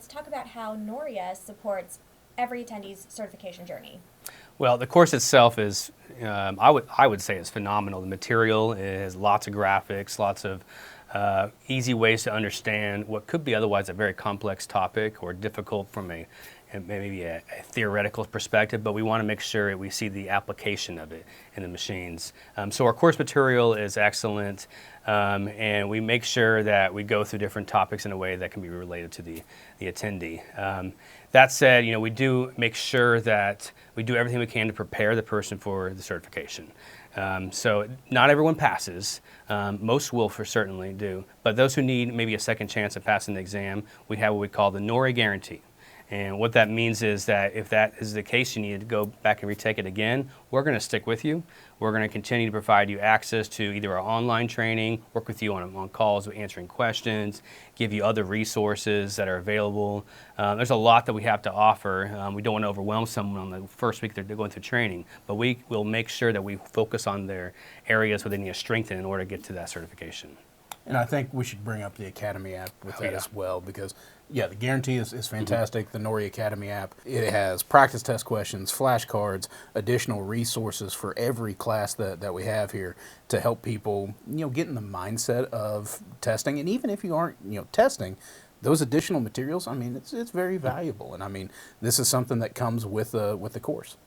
let's talk about how Noria supports every attendee's certification journey. Well, the course itself is, I would say, is phenomenal. The material has lots of graphics, lots of easy ways to understand what could be otherwise a very complex topic or difficult from maybe a theoretical perspective, but we want to make sure that we see the application of it in the machines. So our course material is excellent, and we make sure that we go through different topics in a way that can be related to the attendee. That said, we do make sure that we do everything we can to prepare the person for the certification. So not everyone passes. Most will for certainly do. But those who need maybe a second chance at passing the exam, we have what we call the Noria Guarantee. And what that means is that if that is the case, you need to go back and retake it again, we're going to stick with you. We're going to continue to provide you access to either our online training, work with you on calls with answering questions, give you other resources that are available. There's a lot that we have to offer. We don't want to overwhelm someone on the first week they're going through training, but we will make sure that we focus on their areas where they need to strengthen in order to get to that certification. And I think we should bring up the Academy app with that as well, because the guarantee is fantastic. The Noria Academy app, it has practice test questions, flashcards, additional resources for every class that we have here to help people, get in the mindset of testing. And even if you aren't, testing, those additional materials, it's very valuable. And this is something that comes with the course.